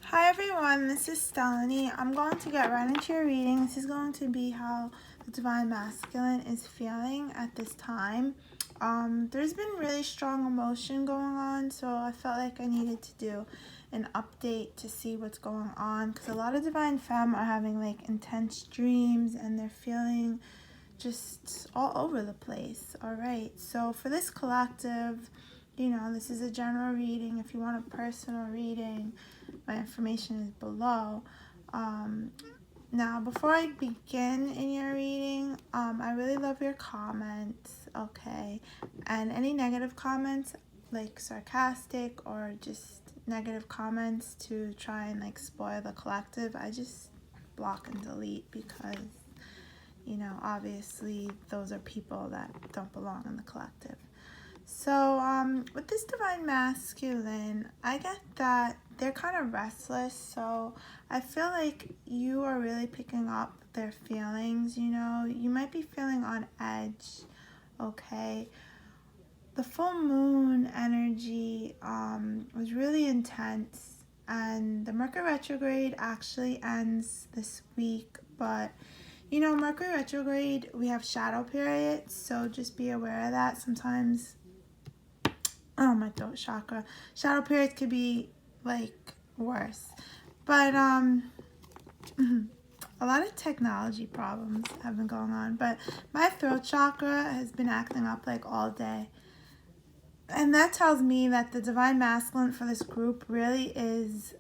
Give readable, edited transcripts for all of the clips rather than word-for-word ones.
Hi everyone, this is Stellanie. I'm going to get right into your reading. This is going to be how the Divine Masculine is feeling at this time. There's been really strong emotion going on, so I felt like I needed to do an update to see what's going on, because a lot of Divine Femme are having like intense dreams and they're feeling just all over the place. Alright, so for this collective, this is a general reading. If you want a personal reading, my information is below. Now, before I begin in your reading, I really love your comments, okay? And any negative comments, like sarcastic or just negative comments to try and like spoil the collective, I just block and delete because, obviously those are people that don't belong in the collective. So with this Divine Masculine, I get that they're kind of restless, so I feel like you are really picking up their feelings. You might be feeling on edge, okay? The full moon energy was really intense, and the Mercury retrograde actually ends this week, but Mercury retrograde, we have shadow periods, so just be aware of that. Sometimes, oh, my throat chakra, shadow periods could be like worse, but a lot of technology problems have been going on, but my throat chakra has been acting up like all day, and that tells me that the Divine Masculine for this group really is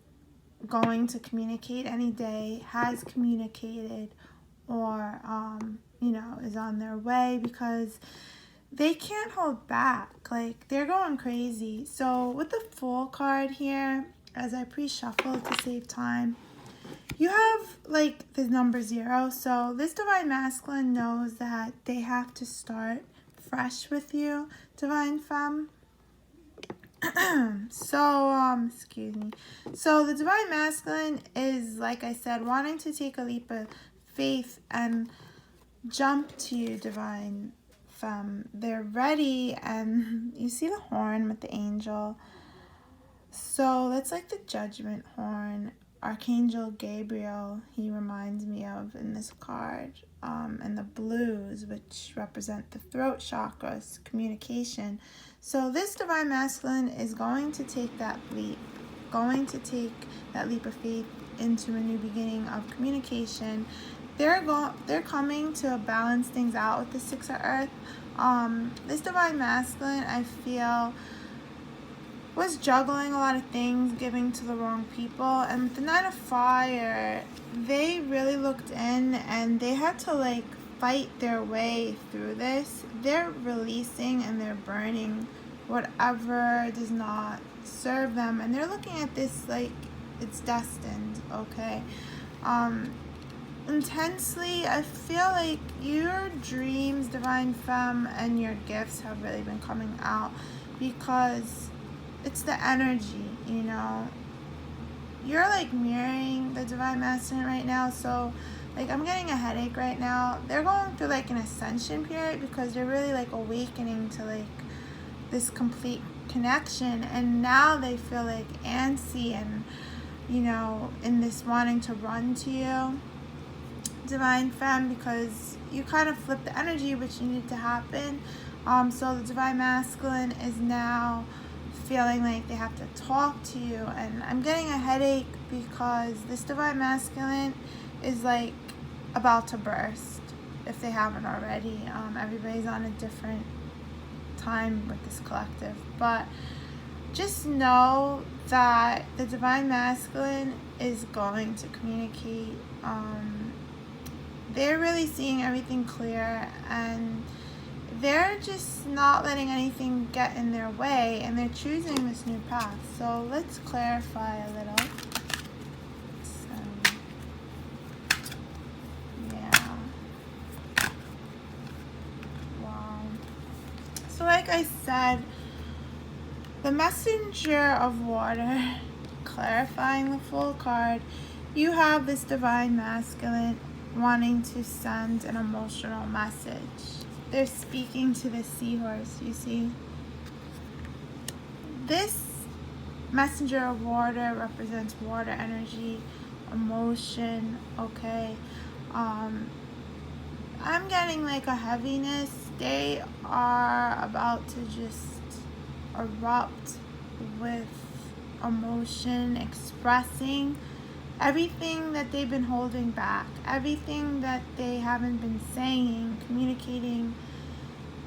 going to communicate any day, has communicated, or is on their way, because they can't hold back. Like, they're going crazy. So with the Fool card here, as I pre-shuffled to save time, you have like the number 0. So this Divine Masculine knows that they have to start fresh with you, Divine Femme. Excuse me. So the Divine Masculine is, like I said, wanting to take a leap of faith and jump to you, Divine Femme. They're ready, and you see the horn with the angel. So that's like the judgment horn. Archangel Gabriel, he reminds me of in this card. And the blues, which represent the throat chakras, communication. So this Divine Masculine is going to take that leap, of faith into a new beginning of communication. They're coming to balance things out with the 6 of Earth. This Divine Masculine, I feel, was juggling a lot of things, giving to the wrong people. And with the 9 of Fire, they really looked in and they had to like fight their way through this. They're releasing and they're burning whatever does not serve them. And they're looking at this like it's destined, okay? Intensely, I feel like your dreams, Divine Femme, and your gifts have really been coming out because it's the energy, You're like mirroring the Divine Masculine right now, so like I'm getting a headache right now. They're going through like an ascension period because they're really like awakening to like this complete connection, and now they feel like antsy and in this wanting to run to you, Divine Femme, because you kind of flipped the energy which needed to happen. So the Divine Masculine is now feeling like they have to talk to you, and I'm getting a headache because this Divine Masculine is like about to burst if they haven't already. Everybody's on a different time with this collective, but just know that the Divine Masculine is going to communicate. They're really seeing everything clear, and they're just not letting anything get in their way, and they're choosing this new path. So let's clarify a little. So, yeah. Wow. So like I said, the Messenger of Water, clarifying the Fool card, you have this Divine Masculine wanting to send an emotional message. They're speaking to the seahorse, you see. This messenger of water represents water energy, emotion, okay? I'm getting like a heaviness. They are about to just erupt with emotion, expressing everything that they've been holding back, everything that they haven't been saying, communicating,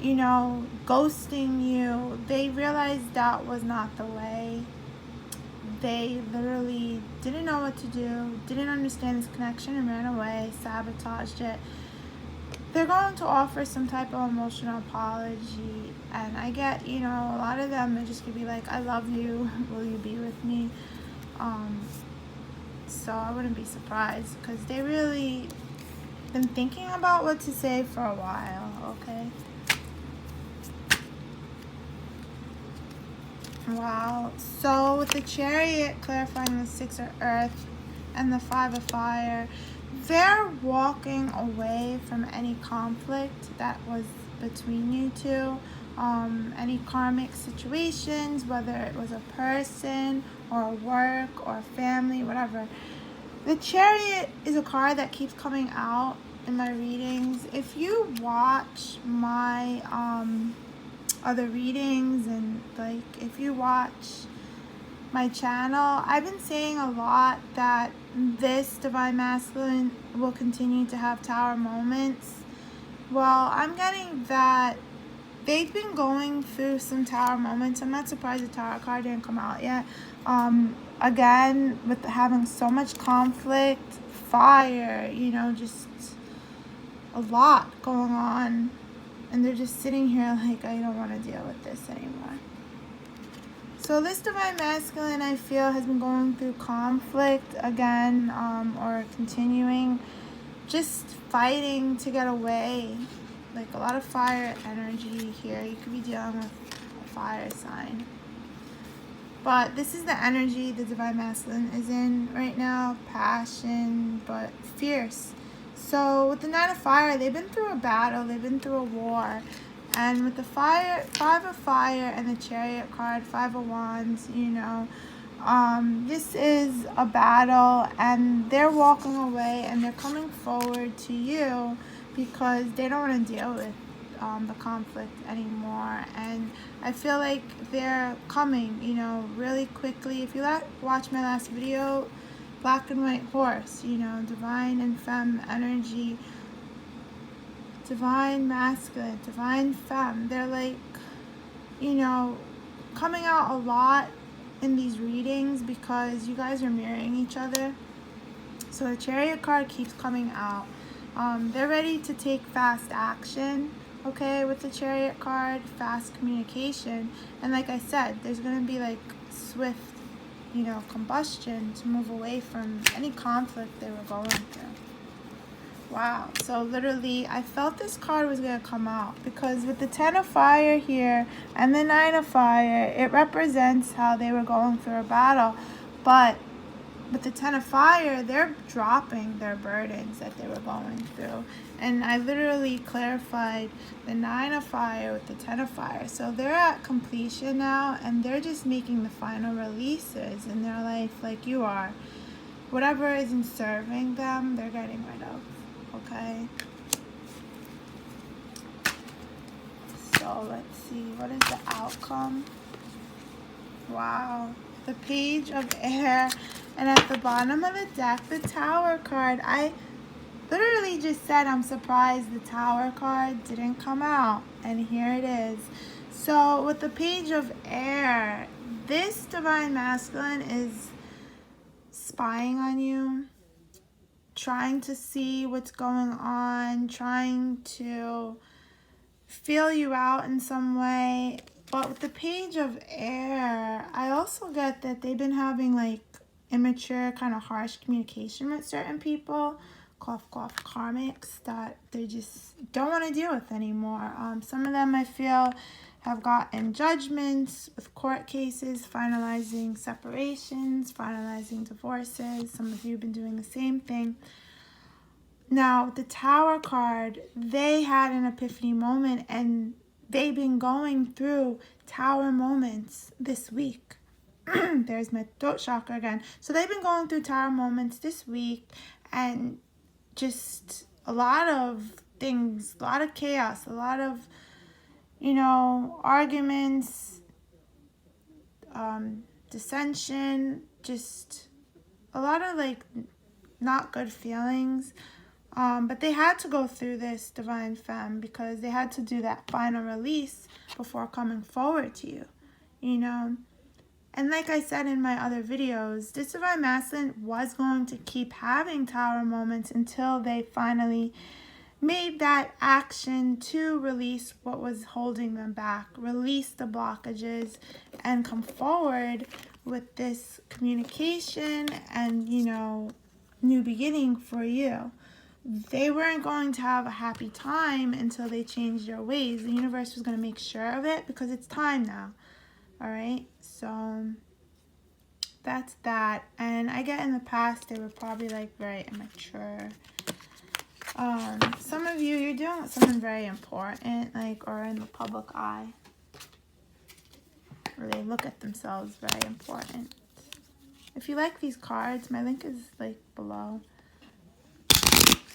you know, ghosting you. They realized that was not the way. They literally didn't know what to do, didn't understand this connection, and ran away, sabotaged it. They're going to offer some type of emotional apology, and I get, you know, a lot of them are just gonna be like, I love you, will you be with me? So I wouldn't be surprised, because they really been thinking about what to say for a while, okay? Wow. So with the Chariot clarifying the 6 of Earth and the 5 of Fire, they're walking away from any conflict that was between you two, any karmic situations, whether it was a person or work or family, whatever. The Chariot is a card that keeps coming out in my readings. If you watch my other readings, and like if you watch my channel, I've been saying a lot that this Divine Masculine will continue to have tower moments. Well, I'm getting that they've been going through some tower moments. I'm not surprised the tower card didn't come out yet. Again, with having so much conflict, fire, you know, just a lot going on. And they're just sitting here like, I don't want to deal with this anymore. So this Divine Masculine, I feel, has been going through conflict again, or continuing, just fighting to get away. Like a lot of fire energy here. You could be dealing with a fire sign. But this is the energy the Divine Masculine is in right now. Passion, but fierce. So with the Nine of Fire, they've been through a battle. They've been through a war. And with the 5 of Fire and the Chariot card, 5 of Wands, you know, this is a battle, and they're walking away, and they're coming forward to you because they don't want to deal with the conflict anymore. And I feel like they're coming, you know, really quickly. If you watch my last video, Black and White Horse, you know, Divine and Femme energy, Divine Masculine, Divine Femme, they're like, you know, coming out a lot in these readings because you guys are mirroring each other. So the Chariot card keeps coming out. They're ready to take fast action, okay, with the Chariot card, fast communication. And like I said, there's going to be like swift, you know, combustion to move away from any conflict they were going through. Wow. So literally, I felt this card was going to come out because with the 10 of Fire here and the 9 of Fire, it represents how they were going through a battle. But with the 10 of Fire, they're dropping their burdens that they were going through. And I literally clarified the 9 of Fire with the 10 of Fire. So they're at completion now, and they're just making the final releases in their life like you are. Whatever isn't serving them, they're getting rid of. Okay? So let's see. What is the outcome? Wow. The Page of Air. And at the bottom of the deck, the Tower card. I literally just said I'm surprised the Tower card didn't come out. And here it is. So with the Page of Air, this Divine Masculine is spying on you, trying to see what's going on, trying to feel you out in some way. But with the Page of Air, I also get that they've been having like immature, kind of harsh communication with certain people, cough, cough, karmics, that they just don't want to deal with anymore. Some of them I feel have gotten judgments with court cases, finalizing separations, finalizing divorces. Some of you have been doing the same thing. Now, the Tower card, they had an epiphany moment, and they've been going through Tower moments this week. There's my throat chakra again. So they've been going through tower moments this week, and just a lot of things, a lot of chaos, a lot of, arguments, dissension, just a lot of like not good feelings. But they had to go through this, Divine Femme, because they had to do that final release before coming forward to you, And like I said in my other videos, this Divine Masculine was going to keep having tower moments until they finally made that action to release what was holding them back, release the blockages, and come forward with this communication and, new beginning for you. They weren't going to have a happy time until they changed their ways. The universe was going to make sure of it because it's time now. All right, so that's that. And I get in the past they were probably like very immature. Some of you, you're doing something very important, like, or in the public eye, or they look at themselves very important. If you like these cards, my link is like below.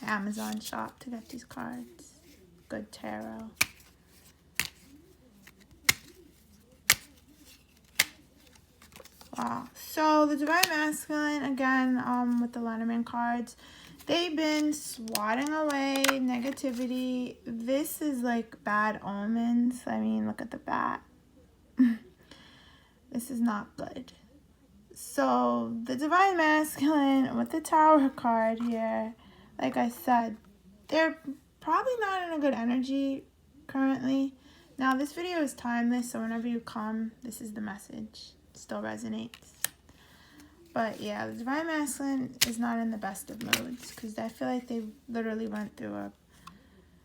Amazon shop to get these cards. Good tarot. Wow. So the Divine Masculine, again, with the Lenormand cards, they've been swatting away negativity. This is like bad omens. I mean, look at the bat. This is not good. So the Divine Masculine with the Tower card here, like I said, they're probably not in a good energy currently. Now, this video is timeless, so whenever you come, this is the message. It still resonates. But yeah, the Divine Masculine is not in the best of moods because I feel like they literally went through a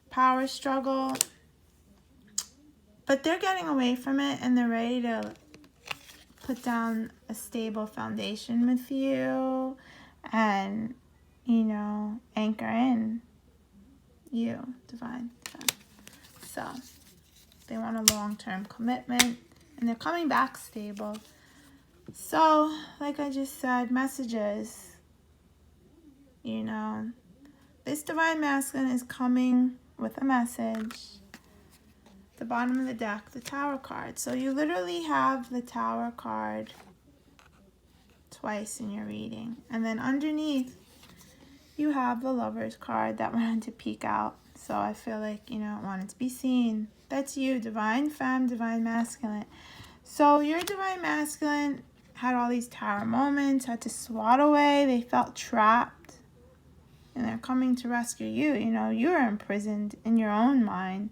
power struggle. But they're getting away from it and they're ready to put down a stable foundation with you and, anchor in you, Divine. So they want a long-term commitment and they're coming back stable. So, like I just said, messages, this Divine Masculine is coming with a message. The bottom of the deck, the Tower card. So you literally have the Tower card twice in your reading. And then underneath, you have the Lover's card that wanted to peek out. So I feel like, it wanted to be seen. That's you, Divine Femme, Divine Masculine. So your Divine Masculine had all these tower moments, had to swat away. They felt trapped. And they're coming to rescue you. You were imprisoned in your own mind.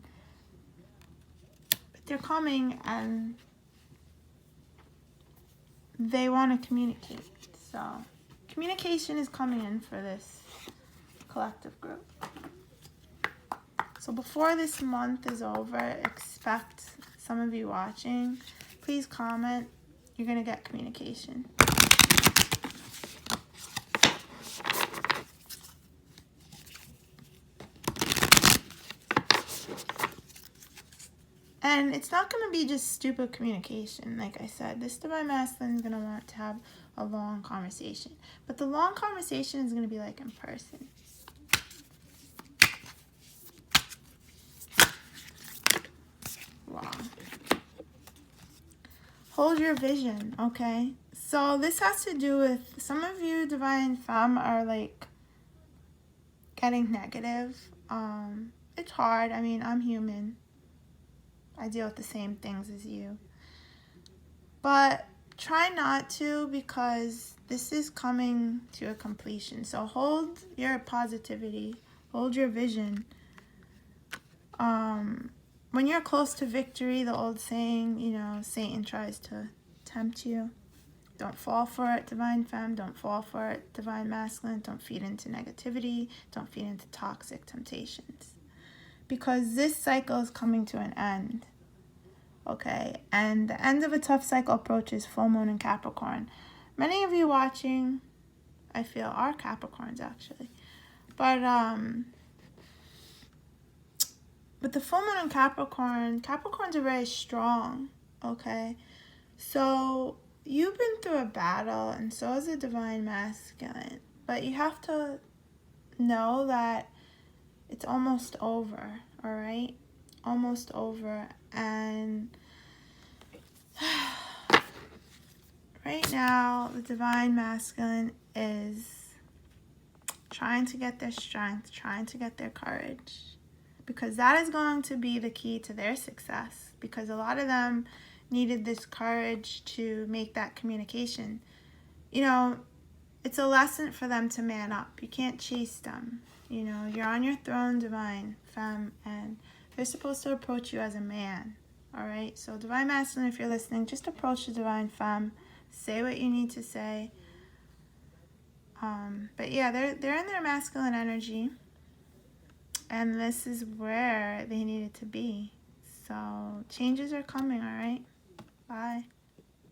But they're coming and they want to communicate. So communication is coming in for this collective group. So before this month is over, expect some of you watching, please comment. You're going to get communication. And it's not going to be just stupid communication. Like I said, this Divine Masculine is going to want to have a long conversation. But the long conversation is going to be like in person. Wow. Hold your vision, okay? So this has to do with, some of you Divine Femme are like getting negative. It's hard. I mean, I'm human. I deal with the same things as you. But try not to, because this is coming to a completion. So hold your positivity. Hold your vision. When you're close to victory, the old saying, Satan tries to tempt you. Don't fall for it, Divine Femme. Don't fall for it, Divine Masculine. Don't feed into negativity. Don't feed into toxic temptations. Because this cycle is coming to an end. Okay? And the end of a tough cycle approaches full moon in Capricorn. Many of you watching, I feel, are Capricorns actually. But the full moon in Capricorn, Capricorns are very strong. Okay? So you've been through a battle, and so is the divine masculine. But you have to know that it's almost over, all right? Almost over. And right now, the divine masculine is trying to get their strength, trying to get their courage, because that is going to be the key to their success, because a lot of them needed this courage to make that communication. You know, it's a lesson for them to man up. You can't chase them. You know, you're on your throne, divine femme, and they're supposed to approach you as a man, all right? So divine masculine, if you're listening, just approach the divine femme. Say what you need to say. But yeah, they're in their masculine energy, and this is where they needed to be. So changes are coming, all right? Bye.